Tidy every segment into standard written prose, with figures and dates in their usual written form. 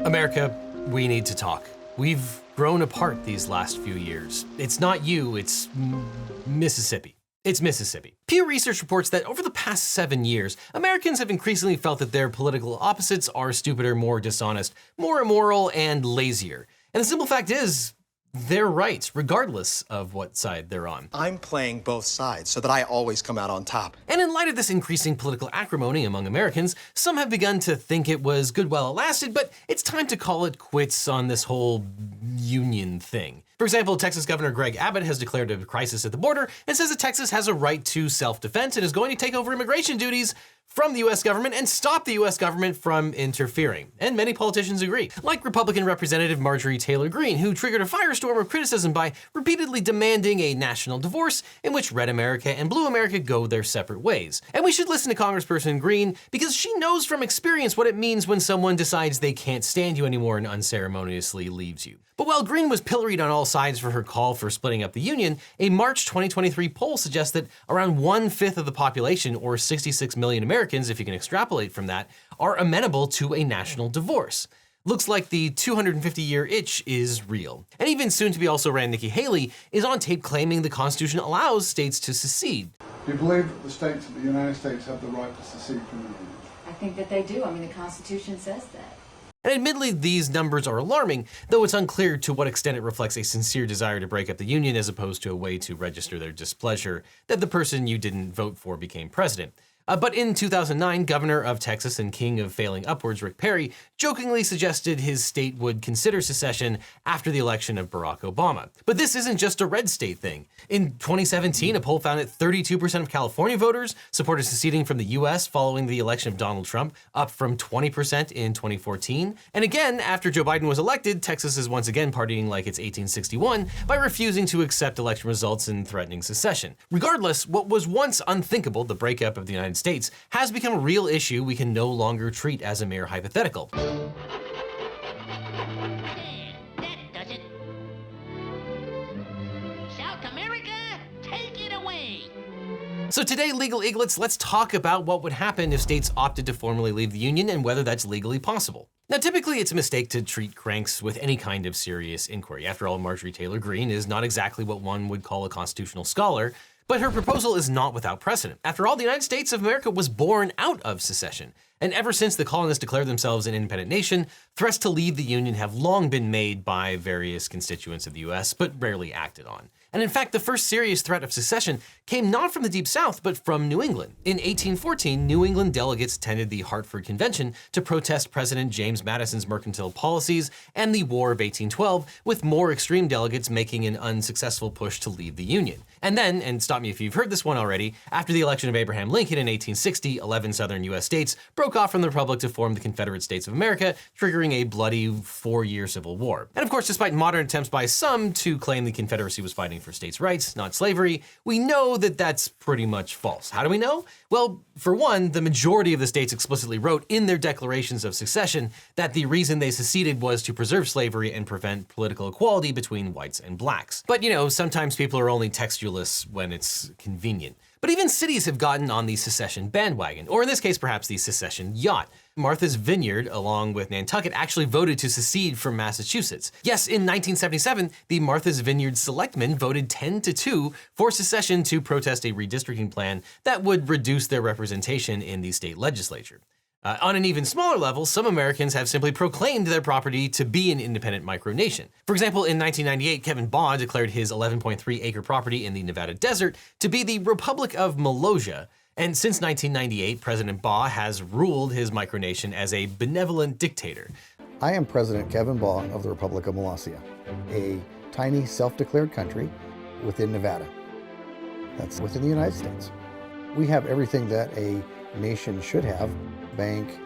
America, we need to talk. We've grown apart these last few years. It's not you, it's Mississippi. It's Mississippi. Pew Research reports that over the past 7 years, Americans have increasingly felt that their political opposites are stupider, more dishonest, more immoral, and lazier. And the simple fact is, they're right, regardless of what side they're on. I'm playing both sides so that I always come out on top. And in light of this increasing political acrimony among Americans, some have begun to think it was good while it lasted, but it's time to call it quits on this whole union thing. For example, Texas Governor Greg Abbott has declared a crisis at the border and says that Texas has a right to self-defense and is going to take over immigration duties from the US government and stop the US government from interfering. And many politicians agree, like Republican Representative Marjorie Taylor Greene, who triggered a firestorm of criticism by repeatedly demanding a national divorce in which red America and blue America go their separate ways. And we should listen to Congressperson Greene because she knows from experience what it means when someone decides they can't stand you anymore and unceremoniously leaves you. But while Greene was pilloried on all sides for her call for splitting up the union, a March 2023 poll suggests that around 1/5 of the population, or 66 million Americans, if you can extrapolate from that, are amenable to a national divorce. Looks like the 250-year itch is real. And even soon-to-be also-ran Nikki Haley is on tape claiming the Constitution allows states to secede. Do you believe that the states of the United States have the right to secede from the Union? I think that they do. I mean, the Constitution says that. And admittedly, these numbers are alarming, though it's unclear to what extent it reflects a sincere desire to break up the union as opposed to a way to register their displeasure that the person you didn't vote for became president. But in 2009, Governor of Texas and King of Failing Upwards, Rick Perry, jokingly suggested his state would consider secession after the election of Barack Obama. But this isn't just a red state thing. In 2017, a poll found that 32% of California voters supported seceding from the US following the election of Donald Trump, up from 20% in 2014. And again, after Joe Biden was elected, Texas is once again partying like it's 1861 by refusing to accept election results and threatening secession. Regardless, what was once unthinkable, the breakup of the United States, has become a real issue we can no longer treat as a mere hypothetical. That does it. South America, take it away. So today, Legal Eaglets, let's talk about what would happen if states opted to formally leave the union and whether that's legally possible. Now, typically it's a mistake to treat cranks with any kind of serious inquiry. After all, Marjorie Taylor Greene is not exactly what one would call a constitutional scholar, but her proposal is not without precedent. After all, the United States of America was born out of secession. And ever since the colonists declared themselves an independent nation, threats to leave the Union have long been made by various constituents of the US, but rarely acted on. And in fact, the first serious threat of secession came not from the Deep South, but from New England. In 1814, New England delegates attended the Hartford Convention to protest President James Madison's mercantile policies and the War of 1812, with more extreme delegates making an unsuccessful push to leave the Union. And then, and stop me if you've heard this one already, after the election of Abraham Lincoln in 1860, 11 southern US states broke off from the Republic to form the Confederate States of America, triggering a bloody 4-year civil war. And of course, despite modern attempts by some to claim the Confederacy was fighting for states' rights, not slavery, we know that that's pretty much false. How do we know? Well, for one, the majority of the states explicitly wrote in their declarations of secession that the reason they seceded was to preserve slavery and prevent political equality between whites and blacks. But you know, sometimes people are only textualists when it's convenient. But even cities have gotten on the secession bandwagon, or in this case, perhaps the secession yacht. Martha's Vineyard, along with Nantucket, actually voted to secede from Massachusetts. Yes, in 1977, the Martha's Vineyard selectmen voted 10-2 for secession to protest a redistricting plan that would reduce their representation in the state legislature. On an even smaller level, some Americans have simply proclaimed their property to be an independent micronation. For example, in 1998, Kevin Baugh declared his 11.3-acre property in the Nevada desert to be the Republic of Malosia. And since 1998, President Baugh has ruled his micronation as a benevolent dictator. I am President Kevin Baugh of the Republic of Molossia, a tiny self-declared country within Nevada. That's within the United States. We have everything that a nation should have: bank,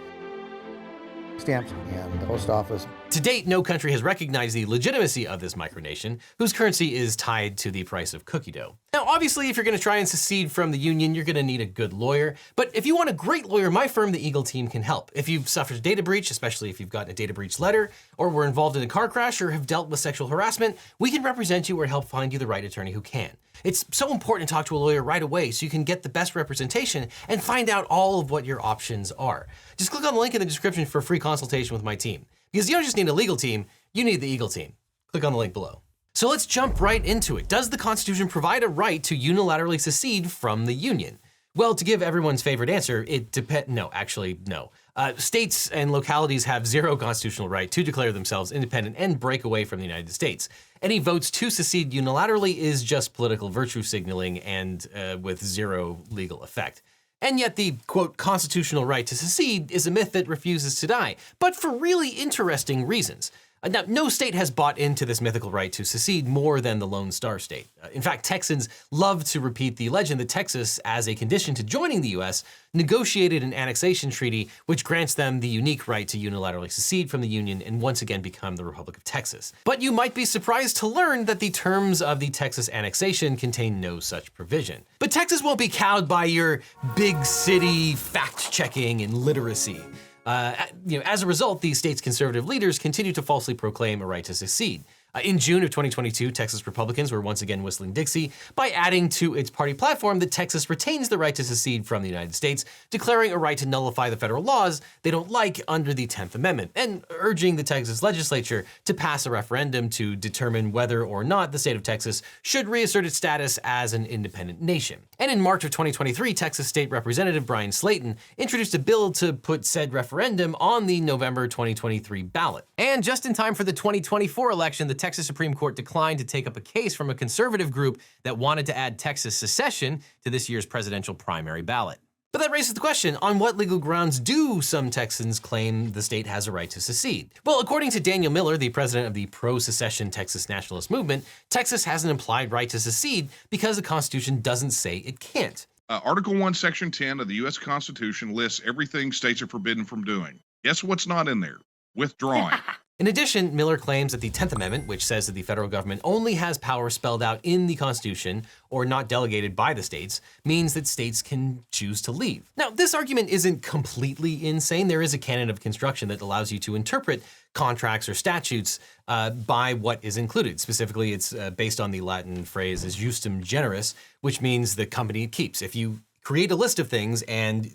stamps, and the post office. To date, no country has recognized the legitimacy of this micronation, whose currency is tied to the price of cookie dough. Now, obviously, if you're going to try and secede from the Union, you're going to need a good lawyer. But if you want a great lawyer, my firm, the Eagle team, can help. If you've suffered a data breach, especially if you've gotten a data breach letter, or were involved in a car crash, or have dealt with sexual harassment, we can represent you or help find you the right attorney who can. It's so important to talk to a lawyer right away so you can get the best representation and find out all of what your options are. Just click on the link in the description for a free consultation with my team. Because you don't just need a legal team, you need the Eagle team. Click on the link below. So let's jump right into it. Does the Constitution provide a right to unilaterally secede from the Union? Well, to give everyone's favorite answer, it depends. No, actually, no. States and localities have zero constitutional right to declare themselves independent and break away from the United States. Any votes to secede unilaterally is just political virtue signaling and with zero legal effect. And yet the, quote, constitutional right to secede is a myth that refuses to die, but for really interesting reasons. Now, no state has bought into this mythical right to secede more than the Lone Star State. In fact, Texans love to repeat the legend that Texas, as a condition to joining the US, negotiated an annexation treaty which grants them the unique right to unilaterally secede from the Union and once again become the Republic of Texas. But you might be surprised to learn that the terms of the Texas annexation contain no such provision. But Texas won't be cowed by your big city fact-checking and literacy. As a result, the state's conservative leaders continue to falsely proclaim a right to secede. In June of 2022, Texas Republicans were once again whistling Dixie by adding to its party platform that Texas retains the right to secede from the United States, declaring a right to nullify the federal laws they don't like under the 10th Amendment, and urging the Texas legislature to pass a referendum to determine whether or not the state of Texas should reassert its status as an independent nation. And in March of 2023, Texas State Representative Brian Slayton introduced a bill to put said referendum on the November 2023 ballot. And just in time for the 2024 election, the Texas Supreme Court declined to take up a case from a conservative group that wanted to add Texas secession to this year's presidential primary ballot. But that raises the question, on what legal grounds do some Texans claim the state has a right to secede? Well, according to Daniel Miller, the president of the pro-secession Texas nationalist movement, Texas has an implied right to secede because the Constitution doesn't say it can't. Article 1, Section 10 of the U.S. Constitution lists everything states are forbidden from doing. Guess what's not in there? Withdrawing. In addition, Miller claims that the 10th Amendment, which says that the federal government only has power spelled out in the Constitution or not delegated by the states, means that states can choose to leave. Now, this argument isn't completely insane. There is a canon of construction that allows you to interpret contracts or statutes by what is included. Specifically, it's based on the Latin phrase as justum generis, which means the company it keeps. If you create a list of things and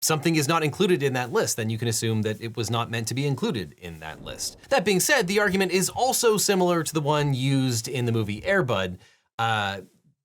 something is not included in that list, then you can assume that it was not meant to be included in that list. That being said, the argument is also similar to the one used in the movie Air Bud.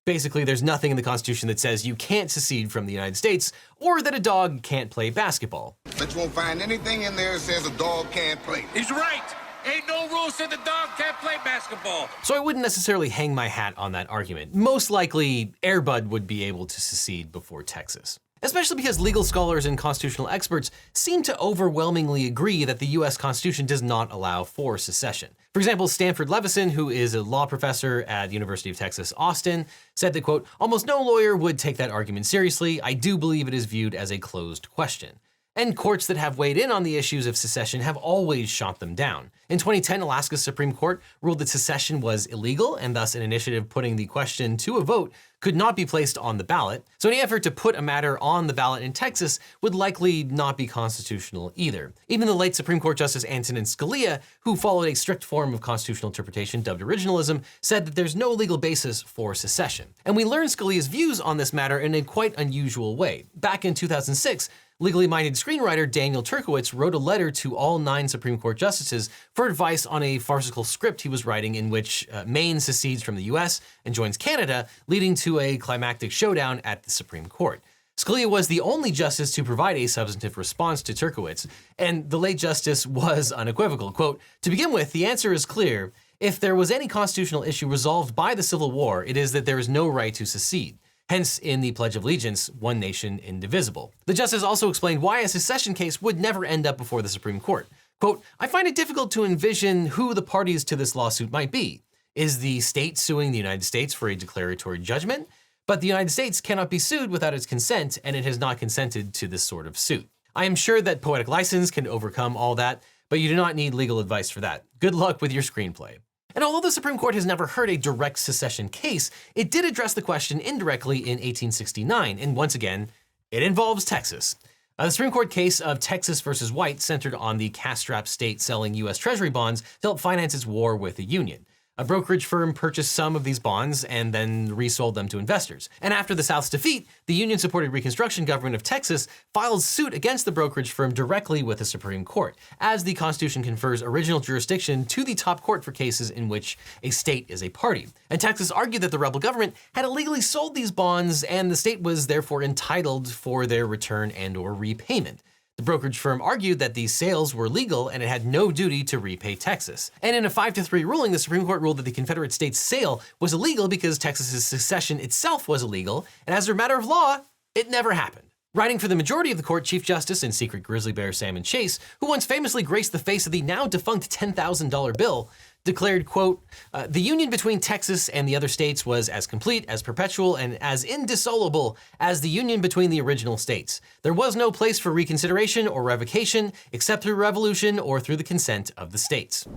Basically, there's nothing in the Constitution that says you can't secede from the United States or that a dog can't play basketball. But you won't find anything in there that says a dog can't play. He's right. Ain't no rule said the dog can't play basketball. So I wouldn't necessarily hang my hat on that argument. Most likely, Air Bud would be able to secede before Texas. Especially because legal scholars and constitutional experts seem to overwhelmingly agree that the US Constitution does not allow for secession. For example, Stanford Levison, who is a law professor at the University of Texas, Austin, said that, quote, almost no lawyer would take that argument seriously. I do believe it is viewed as a closed question. And courts that have weighed in on the issues of secession have always shot them down. In 2010, Alaska's Supreme Court ruled that secession was illegal, and thus an initiative putting the question to a vote could not be placed on the ballot. So any effort to put a matter on the ballot in Texas would likely not be constitutional either. Even the late Supreme Court Justice Antonin Scalia, who followed a strict form of constitutional interpretation dubbed originalism, said that there's no legal basis for secession. And we learned Scalia's views on this matter in a quite unusual way. Back in 2006, legally minded screenwriter Daniel Turkowitz wrote a letter to all 9 Supreme Court justices for advice on a farcical script he was writing in which Maine secedes from the US and joins Canada, leading to a climactic showdown at the Supreme Court. Scalia was the only justice to provide a substantive response to Turkowitz, and the late justice was unequivocal. Quote, to begin with, the answer is clear. If there was any constitutional issue resolved by the Civil War, it is that there is no right to secede. Hence, in the Pledge of Allegiance, one nation indivisible. The justice also explained why a secession case would never end up before the Supreme Court. Quote, I find it difficult to envision who the parties to this lawsuit might be. Is the state suing the United States for a declaratory judgment? But the United States cannot be sued without its consent, and it has not consented to this sort of suit. I am sure that poetic license can overcome all that, but you do not need legal advice for that. Good luck with your screenplay. And although the Supreme Court has never heard a direct secession case, it did address the question indirectly in 1869, and once again, it involves Texas. The Supreme Court case of Texas versus White centered on the cash-strapped state selling U.S. Treasury bonds to help finance its war with the Union. A brokerage firm purchased some of these bonds and then resold them to investors. And after the South's defeat, the Union-supported Reconstruction government of Texas filed suit against the brokerage firm directly with the Supreme Court, as the Constitution confers original jurisdiction to the top court for cases in which a state is a party. And Texas argued that the rebel government had illegally sold these bonds, and the state was therefore entitled for their return and/or repayment. The brokerage firm argued that these sales were legal and it had no duty to repay Texas. And in a 5-3 ruling, the Supreme Court ruled that the Confederate States' sale was illegal because Texas's secession itself was illegal, and as a matter of law, it never happened. Writing for the majority of the court, Chief Justice and secret grizzly bear Salmon Chase, who once famously graced the face of the now defunct $10,000 bill, declared, quote, "The union between Texas and the other states was as complete, as perpetual, and as indissoluble as the union between the original states. There was no place for reconsideration or revocation except through revolution or through the consent of the states."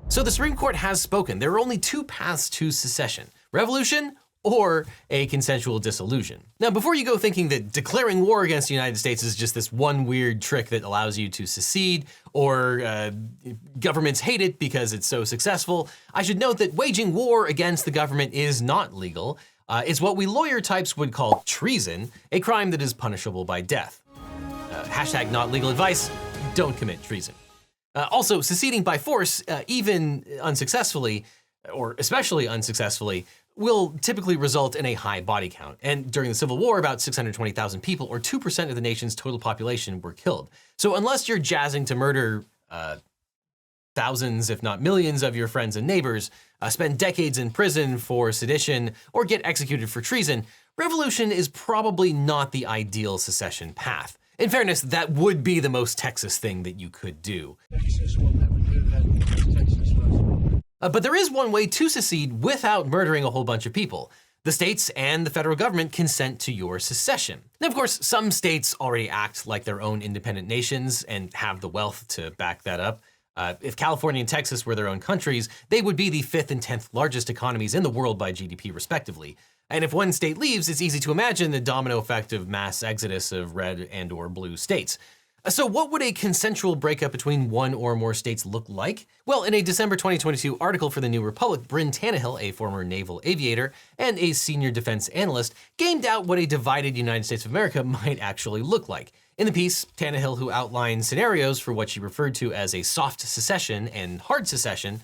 So the Supreme Court has spoken. There are only two paths to secession: revolution or a consensual dissolution. Now, before you go thinking that declaring war against the United States is just this one weird trick that allows you to secede, or governments hate it because it's so successful, I should note that waging war against the government is not legal. It's what we lawyer types would call treason, a crime that is punishable by death. Hashtag not legal advice, don't commit treason. Also, seceding by force, even unsuccessfully, or especially unsuccessfully, will typically result in a high body count. And during the Civil War, about 620,000 people, or 2% of the nation's total population, were killed. So unless you're jazzing to murder thousands, if not millions, of your friends and neighbors, spend decades in prison for sedition, or get executed for treason, revolution is probably not the ideal secession path. In fairness, that would be the most Texas thing that you could do. But there is one way to secede without murdering a whole bunch of people. The states and the federal government consent to your secession. Now, of course, some states already act like their own independent nations and have the wealth to back that up. If California and Texas were their own countries, they would be the 5th and 10th largest economies in the world by GDP, respectively. And if one state leaves, it's easy to imagine the domino effect of mass exodus of red and/or blue states. So what would a consensual breakup between one or more states look like? Well, in a December 2022 article for the New Republic, Bryn Tannehill, a former naval aviator and a senior defense analyst, gamed out what a divided United States of America might actually look like. In the piece, Tannehill, who outlined scenarios for what she referred to as a soft secession and hard secession,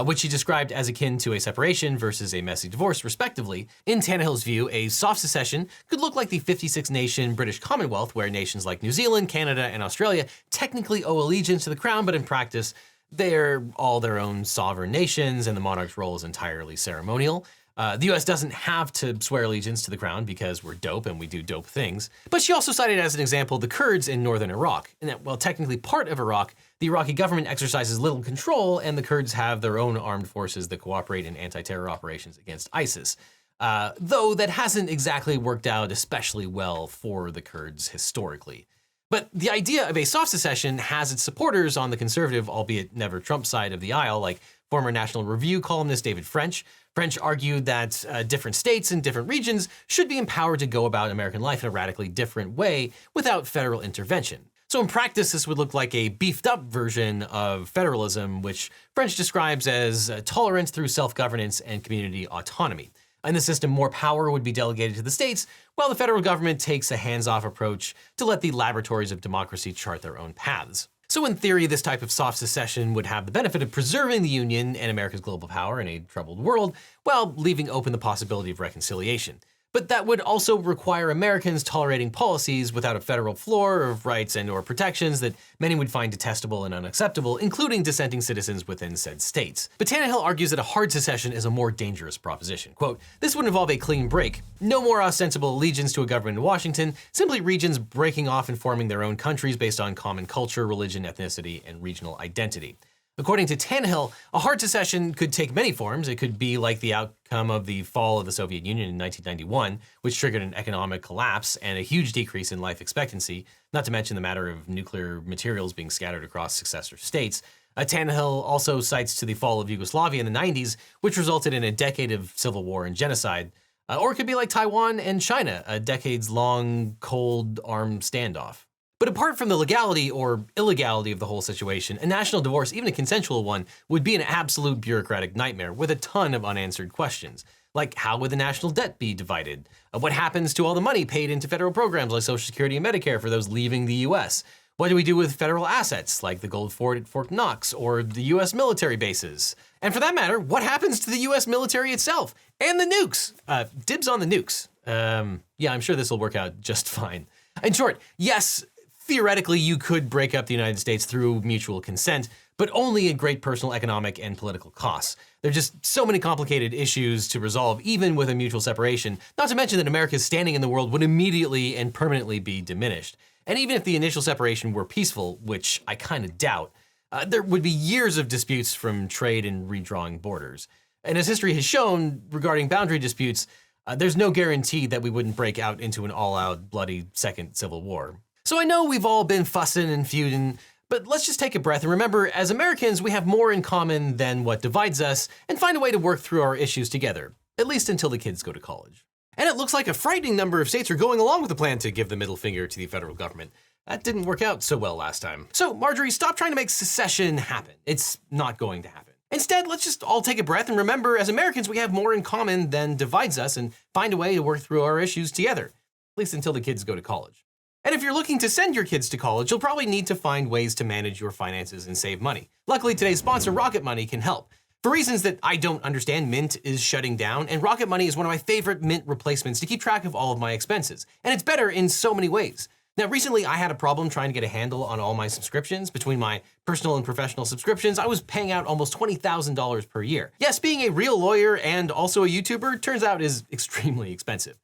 which she described as akin to a separation versus a messy divorce, respectively. In Tannehill's view, a soft secession could look like the 56-nation British Commonwealth, where nations like New Zealand, Canada, and Australia technically owe allegiance to the crown, but in practice, they're all their own sovereign nations, and the monarch's role is entirely ceremonial. The US doesn't have to swear allegiance to the crown because we're dope and we do dope things. But she also cited as an example the Kurds in northern Iraq, and that while technically part of Iraq, the Iraqi government exercises little control, and the Kurds have their own armed forces that cooperate in anti-terror operations against ISIS. Though that hasn't exactly worked out especially well for the Kurds historically. But the idea of a soft secession has its supporters on the conservative, albeit never Trump side of the aisle, like former National Review columnist David French. French argued that different states and different regions should be empowered to go about American life in a radically different way without federal intervention. So in practice, this would look like a beefed up version of federalism, which French describes as tolerance through self-governance and community autonomy. In the system, more power would be delegated to the states, while the federal government takes a hands-off approach to let the laboratories of democracy chart their own paths. So in theory, this type of soft secession would have the benefit of preserving the Union and America's global power in a troubled world, while leaving open the possibility of reconciliation. But that would also require Americans tolerating policies without a federal floor of rights and/or protections that many would find detestable and unacceptable, including dissenting citizens within said states. But Tannehill argues that a hard secession is a more dangerous proposition. Quote, "This would involve a clean break. No more ostensible allegiance to a government in Washington, simply regions breaking off and forming their own countries based on common culture, religion, ethnicity, and regional identity." According to Tannehill, a hard secession could take many forms. It could be like the outcome of the fall of the Soviet Union in 1991, which triggered an economic collapse and a huge decrease in life expectancy, not to mention the matter of nuclear materials being scattered across successor states. Tannehill also cites to the fall of Yugoslavia in the 90s, which resulted in a decade of civil war and genocide. Or it could be like Taiwan and China, a decades-long cold armed standoff. But apart from the legality or illegality of the whole situation, a national divorce, even a consensual one, would be an absolute bureaucratic nightmare with a ton of unanswered questions. Like, how would the national debt be divided? What happens to all the money paid into federal programs like Social Security and Medicare for those leaving the US? What do we do with federal assets like the gold fort at Fort Knox or the US military bases? And for that matter, what happens to the US military itself? And the nukes? Dibs on the nukes. Yeah, I'm sure this will work out just fine. In short, yes, theoretically you could break up the United States through mutual consent, but only at great personal, economic, and political costs. There are just so many complicated issues to resolve, even with a mutual separation, not to mention that America's standing in the world would immediately and permanently be diminished. And even if the initial separation were peaceful, which I kind of doubt, there would be years of disputes from trade and redrawing borders. And as history has shown regarding boundary disputes, there's no guarantee that we wouldn't break out into an all-out, bloody second civil war. So I know we've all been fussing and feuding, but let's just take a breath and remember, as Americans, we have more in common than what divides us, and find a way to work through our issues together, at least until the kids go to college. And it looks like a frightening number of states are going along with the plan to give the middle finger to the federal government. That didn't work out so well last time. So Marjorie, stop trying to make secession happen. It's not going to happen. Instead, let's just all take a breath and remember, as Americans, we have more in common than divides us, and find a way to work through our issues together, at least until the kids go to college. And if you're looking to send your kids to college, you'll probably need to find ways to manage your finances and save money. Luckily, today's sponsor, Rocket Money, can help. For reasons that I don't understand, Mint is shutting down, and Rocket Money is one of my favorite Mint replacements to keep track of all of my expenses. And it's better in so many ways. Now, recently I had a problem trying to get a handle on all my subscriptions. Between my personal and professional subscriptions, I was paying out almost $20,000 per year. Yes, being a real lawyer and also a YouTuber turns out is extremely expensive.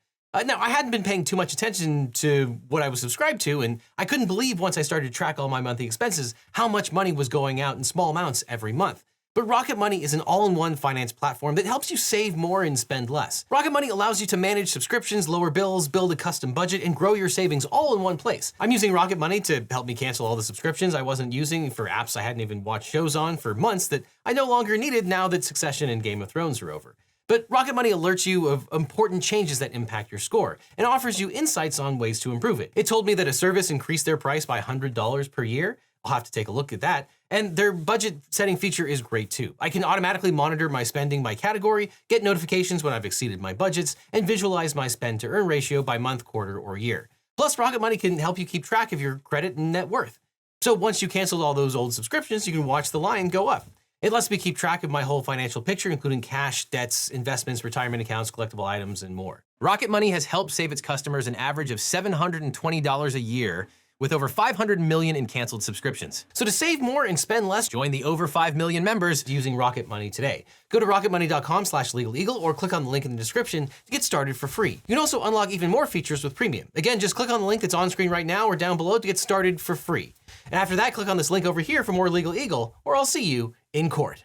Now, I hadn't been paying too much attention to what I was subscribed to, and I couldn't believe once I started to track all my monthly expenses how much money was going out in small amounts every month. But Rocket Money is an all-in-one finance platform that helps you save more and spend less. Rocket Money allows you to manage subscriptions, lower bills, build a custom budget, and grow your savings all in one place. I'm using Rocket Money to help me cancel all the subscriptions I wasn't using for apps I hadn't even watched shows on for months that I no longer needed now that Succession and Game of Thrones are over. But Rocket Money alerts you of important changes that impact your score and offers you insights on ways to improve it. It told me that a service increased their price by $100 per year. I'll have to take a look at that. And their budget setting feature is great too. I can automatically monitor my spending by category, get notifications when I've exceeded my budgets, and visualize my spend to earn ratio by month, quarter, or year. Plus, Rocket Money can help you keep track of your credit and net worth. So once you canceled all those old subscriptions, you can watch the line go up. It lets me keep track of my whole financial picture, including cash, debts, investments, retirement accounts, collectible items, and more. Rocket Money has helped save its customers an average of $720 a year, with over 500 million in canceled subscriptions. So to save more and spend less, join the over 5 million members using Rocket Money today. Go to rocketmoney.com/LegalEagle or click on the link in the description to get started for free. You can also unlock even more features with Premium. Again, just click on the link that's on screen right now or down below to get started for free. And after that, click on this link over here for more Legal Eagle, or I'll see you in court.